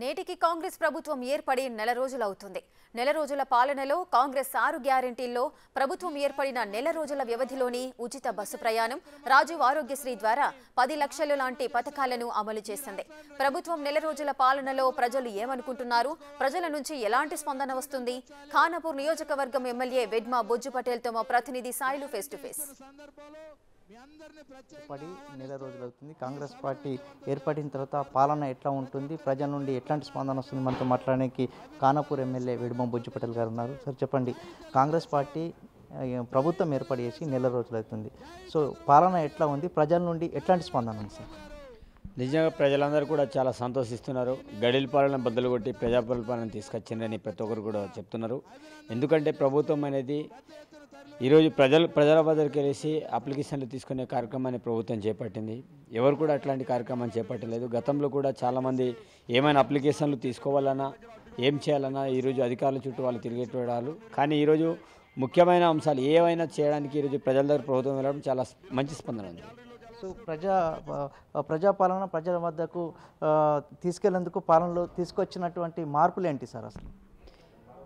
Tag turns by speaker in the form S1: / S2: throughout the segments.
S1: నేటికి కాంగ్రెస్ ప్రభుత్వం ఏర్పడి నెల రోజులవుతుంది. నెల రోజుల పాలనలో కాంగ్రెస్ 6 గ్యారెంటీల్లో ప్రభుత్వం ఏర్పడిన నెల రోజుల వ్యవధిలోని ఉచిత బస్సు ప్రయాణం, రాజీవ్ ఆరోగ్యశ్రీ ద్వారా 10 లక్షలు లాంటి పథకాలను అమలు చేసింది. ప్రభుత్వం నెల రోజుల పాలనలో ప్రజలు ఏమనుకుంటున్నారు? ప్రజల నుంచి ఎలాంటి స్పందన వస్తుంది? ఖానాపూర్ నియోజకవర్గం ఎమ్మెల్యే వెడ్మా బొజ్జు పటేల్తో మా ప్రతినిధి సాయిలు ఫేస్ టు ఫేస్.
S2: నెల రోజులవుతుంది. కాంగ్రెస్ పార్టీ ఏర్పడిన తర్వాత పాలన ఎట్లా ఉంటుంది, ప్రజల నుండి ఎట్లాంటి స్పందన వస్తుంది, మనతో మాట్లాడడానికి ఖానాపూర్ ఎమ్మెల్యే వెడ్మా బొజ్జు పటేల్ గారు ఉన్నారు. సార్ చెప్పండి, కాంగ్రెస్ పార్టీ ప్రభుత్వం ఏర్పాటు చేసి నెల రోజులవుతుంది. సో పాలన ఎట్లా ఉంది, ప్రజల నుండి ఎట్లాంటి స్పందన ఉంది సార్?
S3: నిజంగా ప్రజలందరూ కూడా చాలా సంతోషిస్తున్నారు. గడిల పాలన బద్దలు కొట్టి ప్రజాపాలన తీసుకొచ్చిందని ప్రతి ఒక్కరు కూడా చెప్తున్నారు. ఎందుకంటే ప్రభుత్వం అనేది ఈరోజు ప్రజల వద్దకు వెళ్ళేసి అప్లికేషన్లు తీసుకునే కార్యక్రమాన్ని ప్రభుత్వం చేపట్టింది. ఎవరు కూడా అట్లాంటి కార్యక్రమాన్ని చేపట్టలేదు. గతంలో కూడా చాలామంది ఏమైనా అప్లికేషన్లు తీసుకోవాలన్నా ఏం చేయాలన్నా ఈరోజు అధికారుల చుట్టూ వాళ్ళు తిరిగేటవాళ్ళు. కానీ ఈరోజు ముఖ్యమైన అంశాలు ఏవైనా చేయడానికి ఈరోజు ప్రజల దగ్గర ప్రభుత్వం వెళ్ళడం చాలా మంచి స్పందన ఉంది.
S2: సో ప్రజాపాలన ప్రజల వద్దకు తీసుకెళ్లేందుకు పాలనలో తీసుకొచ్చినటువంటి మార్పులు ఏంటి సార్ అసలు?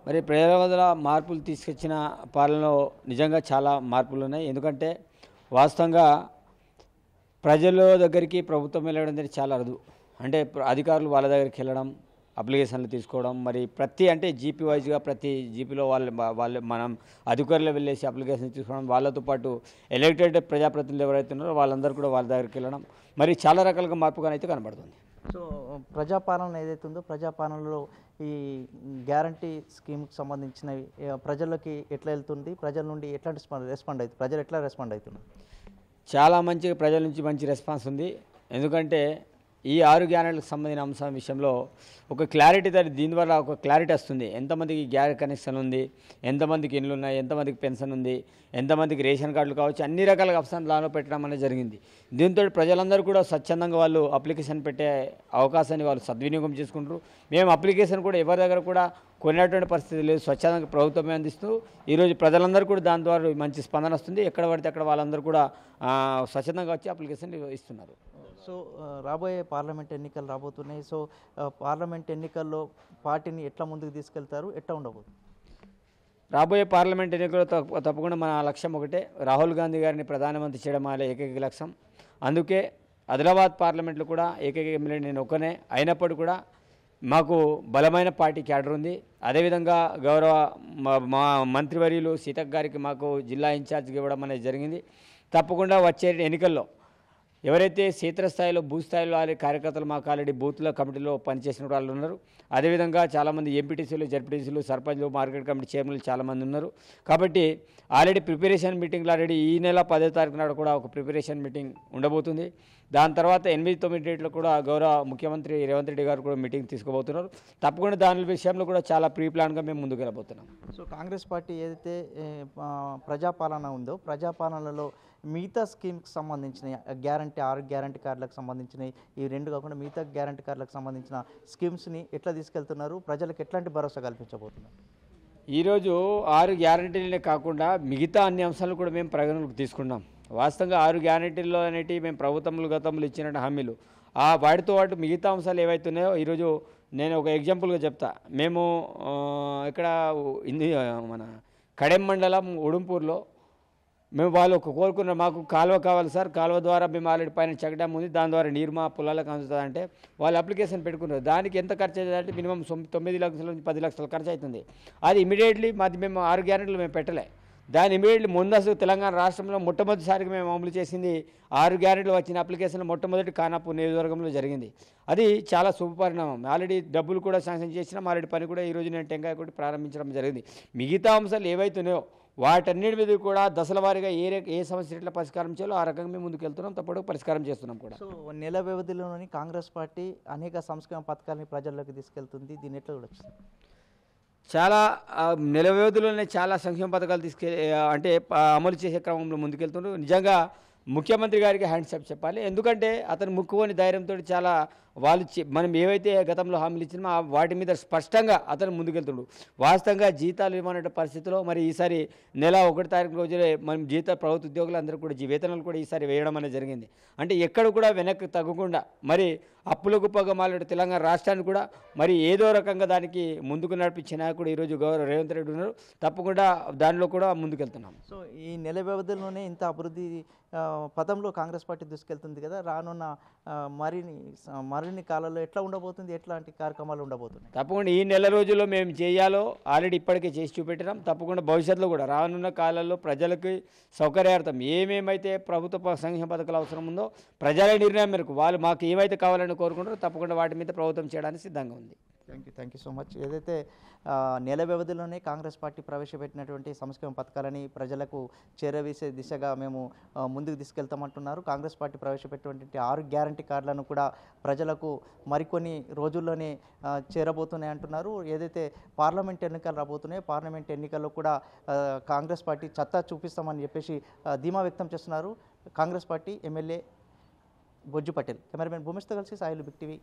S3: మరి ప్రజల వద్ద మార్పులు తీసుకొచ్చిన పాలనలో నిజంగా చాలా మార్పులు ఉన్నాయి. ఎందుకంటే వాస్తవంగా ప్రజల దగ్గరికి ప్రభుత్వం వెళ్ళడం అనేది చాలా అరుదు. అంటే అధికారులు వాళ్ళ దగ్గరికి వెళ్ళడం, అప్లికేషన్లు తీసుకోవడం, మరి అంటే జీపీ వైజ్గా ప్రతి జీపీలో వాళ్ళు మనం అధికారులు వెళ్ళేసి అప్లికేషన్ తీసుకోవడం, వాళ్ళతో పాటు ఎలక్టెడ్ ప్రజాప్రతినిధులు ఎవరైతే ఉన్నారో వాళ్ళందరూ కూడా వాళ్ళ దగ్గరికి వెళ్ళడం, మరి చాలా రకాలుగా మార్పుగానైతే కనబడుతుంది.
S2: సో ప్రజాపాలన ఏదైతే ఉందో ప్రజాపాలనలో ఈ గ్యారంటీ స్కీమ్కి సంబంధించినవి ప్రజలకి ఎట్లా వెళ్తుంది, ప్రజల నుండి ఎట్లాంటి రెస్పాండ్ అవుతుంది, ప్రజలు ఎట్లా రెస్పాండ్ అవుతున్నారు?
S3: చాలా మంచిగా ప్రజల నుంచి మంచి రెస్పాన్స్ ఉంది. ఎందుకంటే ఈ 6 గ్యారెంటీలకు సంబంధించిన అంశం విషయంలో ఒక క్లారిటీ, దీని వల్ల ఒక క్లారిటీ వస్తుంది. ఎంతమందికి గ్యాస్ కనెక్షన్ ఉంది, ఎంతమందికి ఇండ్లు ఉన్నాయి, ఎంతమందికి పెన్షన్ ఉంది, ఎంతమందికి రేషన్ కార్డులు కావచ్చు, అన్ని రకాల ఆప్షన్ లాలో పెట్టడం అనేది జరిగింది. దీంతో ప్రజలందరూ కూడా స్వచ్ఛందంగా వాళ్ళు అప్లికేషన్ పెట్టే అవకాశాన్ని వాళ్ళు సద్వినియోగం చేసుకుంటారు. మేము అప్లికేషన్ కూడా ఎవరి దగ్గర కూడా కొనేటువంటి పరిస్థితి లేదు, స్వచ్ఛందంగా ప్రభుత్వమే అందిస్తూ ఈరోజు ప్రజలందరూ కూడా దాని ద్వారా మంచి స్పందన వస్తుంది. ఎక్కడ పడితే అక్కడ వాళ్ళందరూ కూడా స్వచ్ఛందంగా వచ్చి అప్లికేషన్ ఇస్తున్నారు.
S2: సో రాబోయే పార్లమెంట్ ఎన్నికలు రాబోతున్నాయి. సో పార్లమెంట్ ఎన్నికల్లో పార్టీని ఎట్లా ముందుకు తీసుకెళ్తారు, ఎట్లా ఉండబోతుంది?
S3: రాబోయే పార్లమెంట్ ఎన్నికల్లో తప్పకుండా మన లక్ష్యం ఒకటే, రాహుల్ గాంధీ గారిని ప్రధానమంత్రి చేయడం అనే ఏకైక లక్ష్యం. అందుకే ఆదిలాబాద్ పార్లమెంట్లో కూడా ఏకైక ఎమ్మెల్యే నేను ఒక్కనే అయినప్పుడు కూడా మాకు బలమైన పార్టీ క్యాడర్ ఉంది. అదేవిధంగా గౌరవ మా మంత్రివర్యులు సీతక్ గారికి మాకు జిల్లా ఇన్ఛార్జ్గా ఇవ్వడం అనేది జరిగింది. తప్పకుండా వచ్చే ఎన్నికల్లో ఎవరైతే క్షేత్రస్థాయిలో భూస్థాయిలో కార్యకర్తలు మాకు ఆల్రెడీ బూత్ల కమిటీలో పనిచేసిన వాళ్ళు ఉన్నారు. అదేవిధంగా చాలామంది ఎంపీటీసీలు, జడ్పీటీసీలు, సర్పంచ్లు, మార్కెట్ కమిటీ చైర్మన్లు చాలామంది ఉన్నారు. కాబట్టి ఆల్రెడీ ప్రిపరేషన్ మీటింగ్లు ఆల్రెడీ ఈ నెల 10వ తారీఖు నాడు కూడా ఒక ప్రిపరేషన్ మీటింగ్ ఉండబోతుంది. దాని తర్వాత 8-9 డేట్లో కూడా గౌరవ ముఖ్యమంత్రి రేవంత్ రెడ్డి గారు కూడా మీటింగ్ తీసుకోబోతున్నారు. తప్పకుండా దాని విషయంలో కూడా చాలా ప్రీ ప్లాన్గా మేము ముందుకు వెళ్ళబోతున్నాం.
S2: సో కాంగ్రెస్ పార్టీ ఏదైతే ప్రజాపాలన ఉందో ప్రజాపాలనలో మిగతా స్కీమ్కి సంబంధించిన గ్యారంటీ 6 గ్యారంటీ కార్డులకు సంబంధించినవి, ఈ 2 కాకుండా మిగతా గ్యారంటీ కార్డులకు సంబంధించిన స్కీమ్స్ని ఎట్లా తీసుకెళ్తున్నారు, ప్రజలకు ఎట్లాంటి భరోసా కల్పించబోతున్నారు?
S3: ఈరోజు 6 గ్యారంటీలనే కాకుండా మిగతా అన్ని అంశాలు కూడా మేము పరిగణలోకి తీసుకున్నాం. వాస్తవంగా 6 గ్యారంటీల్లో అనేటివి మేము ప్రభుత్వంలో గతంలో ఇచ్చిన హామీలు, వాటితో పాటు మిగతా అంశాలు ఏవైతున్నాయో ఈరోజు నేను ఒక ఎగ్జాంపుల్గా చెప్తా. మేము ఇక్కడ మన కడెం మండలం ఉడుంపూర్లో మేము వాళ్ళు కోరుకున్న మాకు కాలువ కావాలి సార్, కాలువ ద్వారా మేము ఆల్రెడీ పైన చెక్ డ్యామ్ ఉంది, దాని ద్వారా నీరు మా పొలాలకు అందుతుందంటే వాళ్ళు అప్లికేషన్ పెట్టుకున్నారు. దానికి ఎంత ఖర్చు అవుతుందంటే మినిమం 9 లక్షల నుంచి 10 లక్షల ఖర్చు అవుతుంది. అది ఇమీడియట్లీ మేము 6 గ్యారెంటీలు మేము పెట్టలే. దాని ఇమీడియట్లీ ముందస్తు తెలంగాణ రాష్ట్రంలో మొట్టమొదటిసారిగా మేము అమలు చేసింది 6 గ్యారెంటీలు వచ్చిన అప్లికేషన్ మొట్టమొదటి ఖానాపూర్ నియోజకవర్గంలో జరిగింది. అది చాలా శుభపరిణామం. ఆల్రెడీ డబ్బులు కూడా శాంక్షన్ చేసినాం, ఆల్రెడీ పని కూడా ఈరోజు నేను టెంకాయ కొట్టి ప్రారంభించడం జరిగింది. మిగతా అంశాలు ఏవైతున్నాయో వాటన్నిటి మీద కూడా దశల వారీగా ఏ సమస్య ఎట్లా పరిష్కారం చేయాలో ఆ రకంగా మేము ముందుకు వెళ్తున్నాం, తప్పకుండా పరిష్కారం చేస్తున్నాం కూడా.
S2: సో నెల వ్యవధిలోని కాంగ్రెస్ పార్టీ అనేక సంక్షేమ పథకాలని ప్రజల్లోకి తీసుకెళ్తుంది, దీన్ని ఎట్లా చూడొచ్చు?
S3: చాలా నెల వ్యవధిలోనే చాలా సంక్షేమ పథకాలు అమలు చేసే క్రమంలో ముందుకెళ్తున్నారు. నిజంగా ముఖ్యమంత్రి గారికి హ్యాండ్స్ అప్ చెప్పాలి. ఎందుకంటే అతను ముక్కుని ధైర్యంతో చాలా వాళ్ళు మనం ఏవైతే గతంలో హామీలు ఇచ్చినామో వాటి మీద స్పష్టంగా అతను ముందుకెళ్తున్నాడు. వాస్తవంగా జీతాలు ఇవ్వనటువంటి పరిస్థితిలో మరి ఈసారి నెల 1వ తారీఖు రోజునే మనం ప్రభుత్వ ఉద్యోగులందరూ కూడా వేతనాలు కూడా ఈసారి వేయడం అనేది జరిగింది. అంటే ఎక్కడ కూడా వెనక్కి తగ్గకుండా మరి అప్పుల కుప్పగా మాట్లాడే తెలంగాణ రాష్ట్రాన్ని కూడా మరి ఏదో రకంగా దానికి ముందుకు నడిపించే నాయకుడు ఈరోజు గౌరవ రేవంత్ రెడ్డి ఉన్నారు. తప్పకుండా దానిలో కూడా ముందుకెళ్తున్నాం.
S2: సో ఈ నెల వ్యవధిలోనే ఇంత అభివృద్ధి పదంలో కాంగ్రెస్ పార్టీ దూసుకెళ్తుంది కదా, రానున్న మరిన్ని కాలంలో ఎట్లా ఉండబోతుంది, ఎట్లాంటి కార్యక్రమాలు ఉండబోతున్నాయి?
S3: తప్పకుండా ఈ నెల రోజుల్లో మేము చేయాలో ఆల్రెడీ ఇప్పటికే చేసి చూపెట్టినాం. తప్పకుండా భవిష్యత్తులో కూడా రానున్న కాలంలో ప్రజలకి సౌకర్యార్థం ఏమేమైతే ప్రభుత్వ సంక్షేమ పథకాలు అవసరం ఉందో ప్రజల నిర్ణయం మేరకు వాళ్ళు మాకు ఏమైతే కావాలని కోరుకుంటారో తప్పకుండా వాటి మీద ప్రభుత్వం చేయడానికి సిద్ధంగా ఉంది.
S2: Thank you so much. ఏదైతే నెల వ్యవధిలోనే కాంగ్రెస్ పార్టీ ప్రవేశపెట్టినటువంటి సంక్షేమ పథకాలని ప్రజలకు చేరవేసే దిశగా మేము ముందుకు తీసుకెళ్తామంటున్నారు. కాంగ్రెస్ పార్టీ ప్రవేశపెట్టినటువంటి 6 గ్యారంటీ కార్డులను కూడా ప్రజలకు మరికొన్ని రోజుల్లోనే చేరబోతున్నాయి అంటున్నారు. ఏదైతే పార్లమెంట్ ఎన్నికలు రాబోతున్నాయో పార్లమెంట్ ఎన్నికల్లో కూడా కాంగ్రెస్ పార్టీ సత్తా చూపిస్తామని చెప్పేసి ధీమా వ్యక్తం చేస్తున్నారు Congress party MLA Bojju Patel. Cameraman భూమేష్తో కలిసి సాయిలు బిగ్ టీవీ.